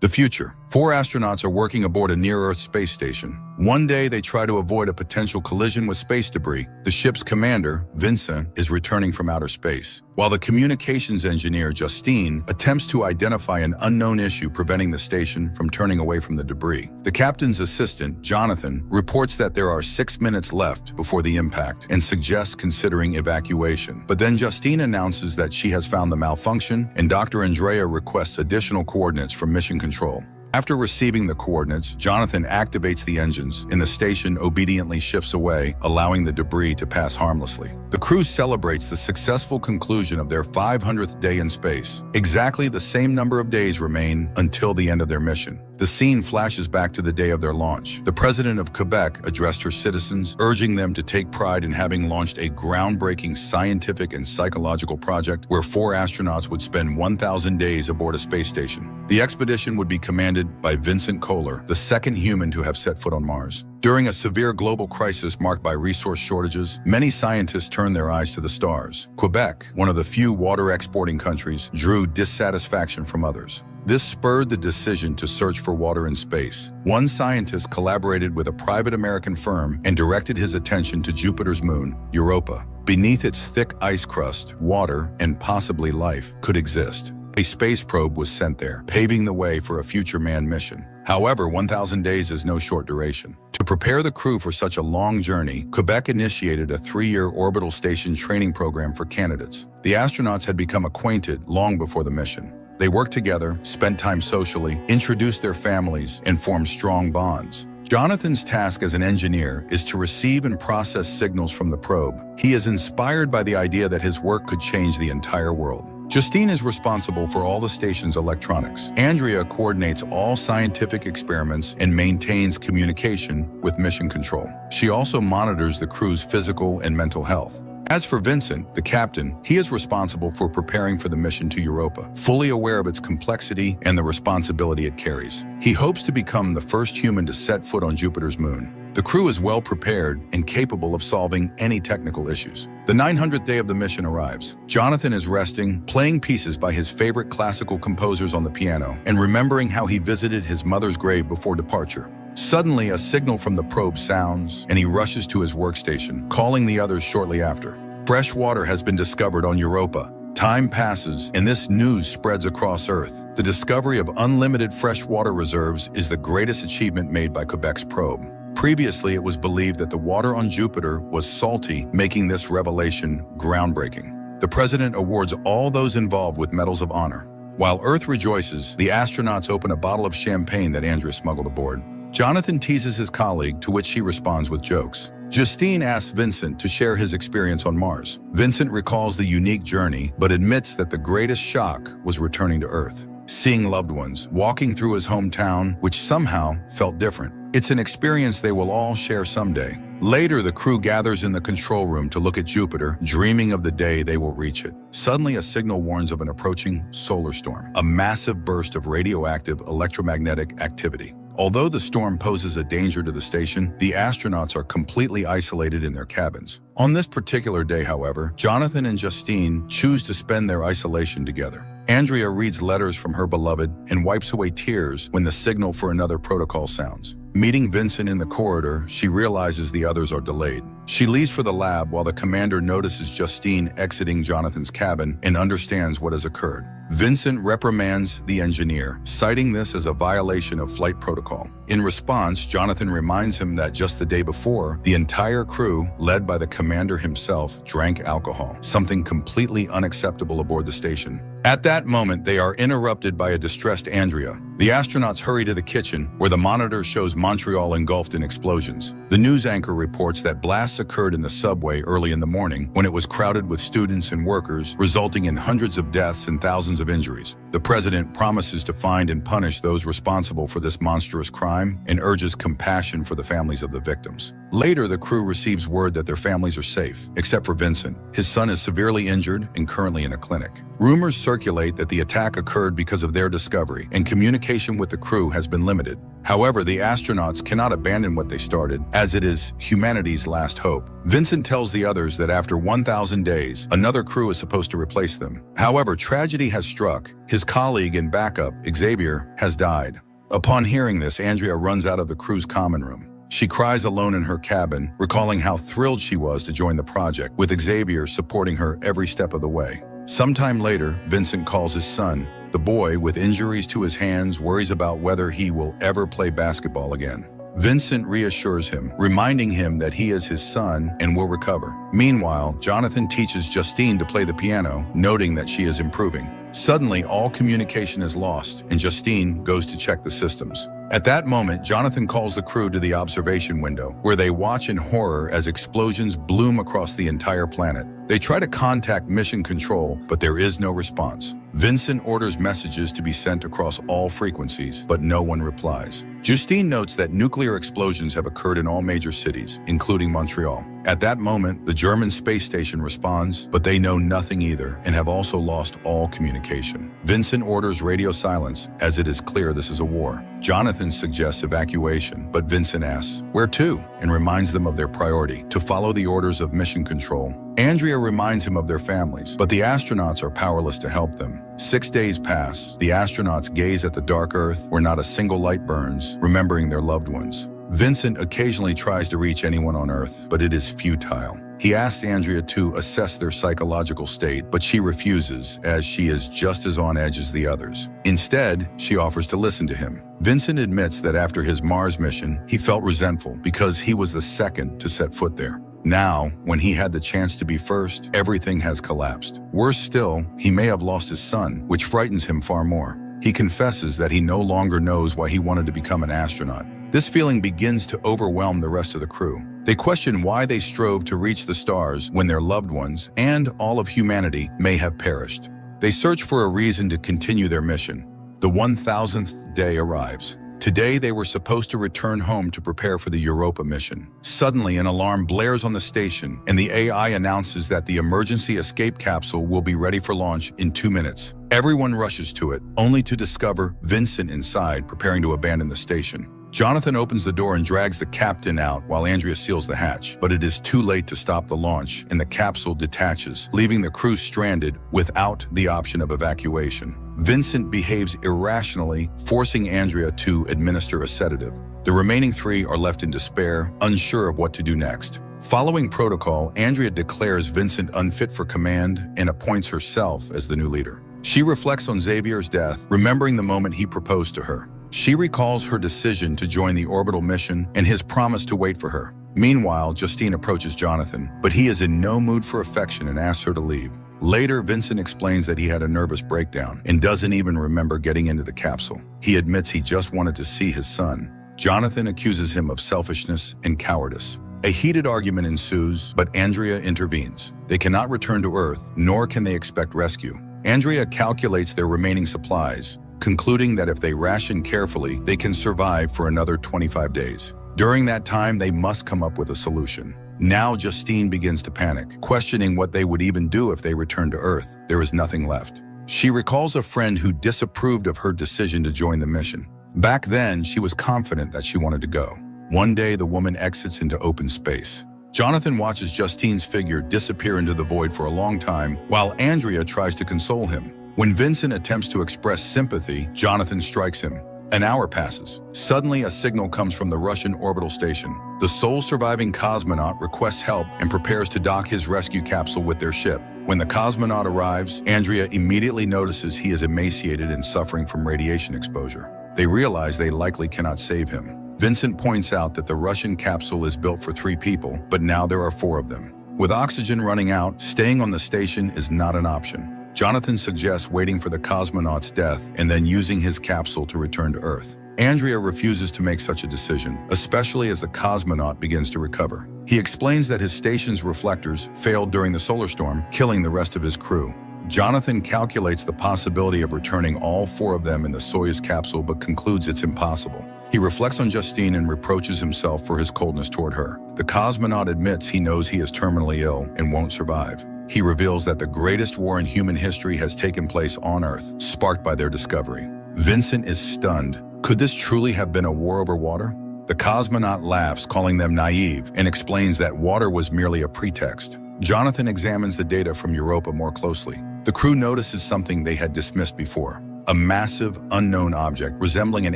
The future. 4 astronauts are working aboard a near-Earth space station. One day, they try to avoid a potential collision with space debris. The ship's commander, Vincent, is returning from outer space, while the communications engineer, Justine, attempts to identify an unknown issue preventing the station from turning away from the debris. The captain's assistant, Jonathan, reports that there are 6 minutes left before the impact and suggests considering evacuation. But then Justine announces that she has found the malfunction, and Dr. Andrea requests additional coordinates from Mission Control. After receiving the coordinates, Jonathan activates the engines, and the station obediently shifts away, allowing the debris to pass harmlessly. The crew celebrates the successful conclusion of their 500th day in space. Exactly the same number of days remain until the end of their mission. The scene flashes back to the day of their launch. The president of Quebec addressed her citizens, urging them to take pride in having launched a groundbreaking scientific and psychological project where 4 astronauts would spend 1,000 days aboard a space station. The expedition would be commanded by Vincent Kohler, the second human to have set foot on Mars. During a severe global crisis marked by resource shortages, many scientists turned their eyes to the stars. Quebec, one of the few water-exporting countries, drew dissatisfaction from others. This spurred the decision to search for water in space. One scientist collaborated with a private American firm and directed his attention to Jupiter's moon, Europa. Beneath its thick ice crust, water, and possibly life, could exist. A space probe was sent there, paving the way for a future manned mission. However, 1,000 days is no short duration. To prepare the crew for such a long journey, Quebec initiated a 3-year orbital station training program for candidates. The astronauts had become acquainted long before the mission. They worked together, spent time socially, introduced their families, and formed strong bonds. Jonathan's task as an engineer is to receive and process signals from the probe. He is inspired by the idea that his work could change the entire world. Justine is responsible for all the station's electronics. Andrea coordinates all scientific experiments and maintains communication with Mission Control. She also monitors the crew's physical and mental health. As for Vincent, the captain, he is responsible for preparing for the mission to Europa, fully aware of its complexity and the responsibility it carries. He hopes to become the first human to set foot on Jupiter's moon. The crew is well prepared and capable of solving any technical issues. The 900th day of the mission arrives. Jonathan is resting, playing pieces by his favorite classical composers on the piano, and remembering how he visited his mother's grave before departure. Suddenly, a signal from the probe sounds, and he rushes to his workstation, calling the others shortly after. Fresh water has been discovered on Europa. Time passes, and this news spreads across Earth. The discovery of unlimited fresh water reserves is the greatest achievement made by Quebec's probe. Previously, it was believed that the water on Jupiter was salty, making this revelation groundbreaking. The president awards all those involved with medals of honor. While Earth rejoices, the astronauts open a bottle of champagne that Andrea smuggled aboard. Jonathan teases his colleague, to which she responds with jokes. Justine asks Vincent to share his experience on Mars. Vincent recalls the unique journey, but admits that the greatest shock was returning to Earth. Seeing loved ones, walking through his hometown, which somehow felt different. It's an experience they will all share someday. Later, the crew gathers in the control room to look at Jupiter, dreaming of the day they will reach it. Suddenly, a signal warns of an approaching solar storm, a massive burst of radioactive electromagnetic activity. Although the storm poses a danger to the station, the astronauts are completely isolated in their cabins. On this particular day, however, Jonathan and Justine choose to spend their isolation together. Andrea reads letters from her beloved and wipes away tears when the signal for another protocol sounds. Meeting Vincent in the corridor, she realizes the others are delayed. She leaves for the lab while the commander notices Justine exiting Jonathan's cabin and understands what has occurred. Vincent reprimands the engineer, citing this as a violation of flight protocol. In response, Jonathan reminds him that just the day before, the entire crew, led by the commander himself, drank alcohol, something completely unacceptable aboard the station. At that moment, they are interrupted by a distressed Andrea. The astronauts hurry to the kitchen, where the monitor shows Montreal engulfed in explosions. The news anchor reports that blasts occurred in the subway early in the morning, when it was crowded with students and workers, resulting in hundreds of deaths and thousands of injuries. The president promises to find and punish those responsible for this monstrous crime and urges compassion for the families of the victims. Later, the crew receives word that their families are safe, except for Vincent. His son is severely injured and currently in a clinic. Rumors circulate that the attack occurred because of their discovery, and communication communication with the crew has been limited. However, the astronauts cannot abandon what they started, as it is humanity's last hope. Vincent tells the others that after 1,000 days, another crew is supposed to replace them. However, tragedy has struck. His colleague and backup, Xavier, has died. Upon hearing this, Andrea runs out of the crew's common room. She cries alone in her cabin, recalling how thrilled she was to join the project, with Xavier supporting her every step of the way. Sometime later, Vincent calls his son. The boy, with injuries to his hands, worries about whether he will ever play basketball again. Vincent reassures him, reminding him that he is his son and will recover. Meanwhile, Jonathan teaches Justine to play the piano, noting that she is improving. Suddenly, all communication is lost, and Justine goes to check the systems. At that moment, Jonathan calls the crew to the observation window, where they watch in horror as explosions bloom across the entire planet. They try to contact Mission Control, but there is no response. Vincent orders messages to be sent across all frequencies, but no one replies. Justine notes that nuclear explosions have occurred in all major cities, including Montreal. At that moment, the German space station responds, but they know nothing either and have also lost all communication. Vincent orders radio silence, as it is clear this is a war. Jonathan suggests evacuation, but Vincent asks, "Where to?" and reminds them of their priority, to follow the orders of Mission Control. Andrea reminds him of their families, but the astronauts are powerless to help them. 6 days pass. The astronauts gaze at the dark Earth, where not a single light burns, remembering their loved ones. Vincent occasionally tries to reach anyone on Earth, but it is futile. He asks Andrea to assess their psychological state, but she refuses, as she is just as on edge as the others. Instead, she offers to listen to him. Vincent admits that after his Mars mission, he felt resentful because he was the second to set foot there. Now, when he had the chance to be first, everything has collapsed. Worse still, he may have lost his son, which frightens him far more. He confesses that he no longer knows why he wanted to become an astronaut. This feeling begins to overwhelm the rest of the crew. They question why they strove to reach the stars when their loved ones and all of humanity may have perished. They search for a reason to continue their mission. The 1,000th day arrives. Today, they were supposed to return home to prepare for the Europa mission. Suddenly, an alarm blares on the station, and the AI announces that the emergency escape capsule will be ready for launch in 2 minutes. Everyone rushes to it, only to discover Vincent inside, preparing to abandon the station. Jonathan opens the door and drags the captain out while Andrea seals the hatch, but it is too late to stop the launch, and the capsule detaches, leaving the crew stranded without the option of evacuation. Vincent behaves irrationally, forcing Andrea to administer a sedative. The remaining 3 are left in despair, unsure of what to do next. Following protocol, Andrea declares Vincent unfit for command and appoints herself as the new leader. She reflects on Xavier's death, remembering the moment he proposed to her. She recalls her decision to join the orbital mission and his promise to wait for her. Meanwhile, Justine approaches Jonathan, but he is in no mood for affection and asks her to leave. Later, Vincent explains that he had a nervous breakdown and doesn't even remember getting into the capsule. He admits he just wanted to see his son. Jonathan accuses him of selfishness and cowardice. A heated argument ensues, but Andrea intervenes. They cannot return to Earth, nor can they expect rescue. Andrea calculates their remaining supplies, concluding that if they ration carefully, they can survive for another 25 days. During that time, they must come up with a solution. Now Justine begins to panic, questioning what they would even do if they returned to Earth. There is nothing left. She recalls a friend who disapproved of her decision to join the mission. Back then, she was confident that she wanted to go. One day, the woman exits into open space. Jonathan watches Justine's figure disappear into the void for a long time, while Andrea tries to console him. When Vincent attempts to express sympathy, Jonathan strikes him. An hour passes. Suddenly, a signal comes from the Russian orbital station. The sole surviving cosmonaut requests help and prepares to dock his rescue capsule with their ship. When the cosmonaut arrives, Andrea immediately notices he is emaciated and suffering from radiation exposure. They realize they likely cannot save him. Vincent points out that the Russian capsule is built for 3 people, but now there are 4 of them. With oxygen running out, staying on the station is not an option. Jonathan suggests waiting for the cosmonaut's death and then using his capsule to return to Earth. Andrea refuses to make such a decision, especially as the cosmonaut begins to recover. He explains that his station's reflectors failed during the solar storm, killing the rest of his crew. Jonathan calculates the possibility of returning all 4 of them in the Soyuz capsule, but concludes it's impossible. He reflects on Justine and reproaches himself for his coldness toward her. The cosmonaut admits he knows he is terminally ill and won't survive. He reveals that the greatest war in human history has taken place on Earth, sparked by their discovery. Vincent is stunned. Could this truly have been a war over water? The cosmonaut laughs, calling them naive, and explains that water was merely a pretext. Jonathan examines the data from Europa more closely. The crew notices something they had dismissed before: a massive, unknown object resembling an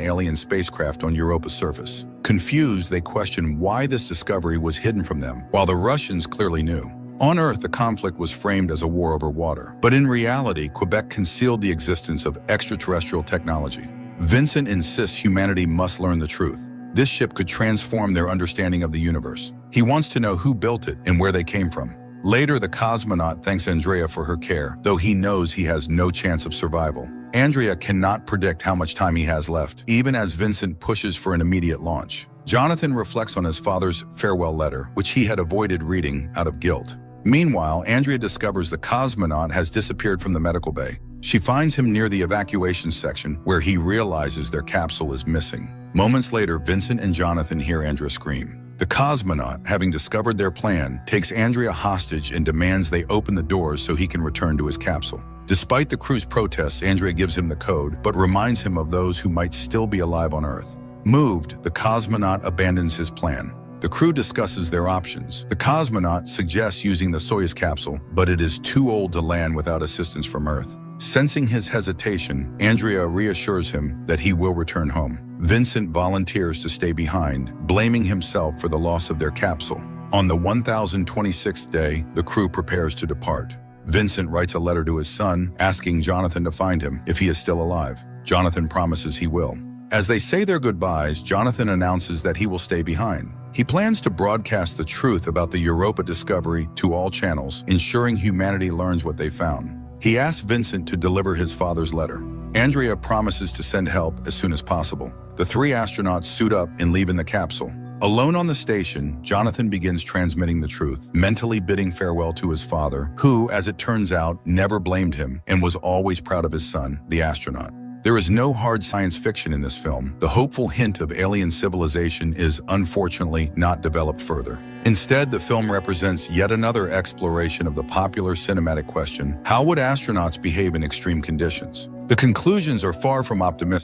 alien spacecraft on Europa's surface. Confused, they question why this discovery was hidden from them, while the Russians clearly knew. On Earth, the conflict was framed as a war over water, but in reality, Quebec concealed the existence of extraterrestrial technology. Vincent insists humanity must learn the truth. This ship could transform their understanding of the universe. He wants to know who built it and where they came from. Later, the cosmonaut thanks Andrea for her care, though he knows he has no chance of survival. Andrea cannot predict how much time he has left, even as Vincent pushes for an immediate launch. Jonathan reflects on his father's farewell letter, which he had avoided reading out of guilt. Meanwhile, Andrea discovers the cosmonaut has disappeared from the medical bay. She finds him near the evacuation section, where he realizes their capsule is missing. Moments later, Vincent and Jonathan hear Andrea scream. The cosmonaut, having discovered their plan, takes Andrea hostage and demands they open the doors so he can return to his capsule. Despite the crew's protests, Andrea gives him the code, but reminds him of those who might still be alive on Earth. Moved, the cosmonaut abandons his plan. The crew discusses their options. The cosmonaut suggests using the Soyuz capsule, but it is too old to land without assistance from Earth. Sensing his hesitation, Andrea reassures him that he will return home. Vincent volunteers to stay behind, blaming himself for the loss of their capsule. On the 1026th day, the crew prepares to depart. Vincent writes a letter to his son, asking Jonathan to find him if he is still alive. Jonathan promises he will. As they say their goodbyes, Jonathan announces that he will stay behind. He plans to broadcast the truth about the Europa discovery to all channels, ensuring humanity learns what they found. He asks Vincent to deliver his father's letter. Andrea promises to send help as soon as possible. The three astronauts suit up and leave in the capsule. Alone on the station, Jonathan begins transmitting the truth, mentally bidding farewell to his father, who, as it turns out, never blamed him and was always proud of his son, the astronaut. There is no hard science fiction in this film. The hopeful hint of alien civilization is unfortunately not developed further. Instead, the film represents yet another exploration of the popular cinematic question: how would astronauts behave in extreme conditions? The conclusions are far from optimistic.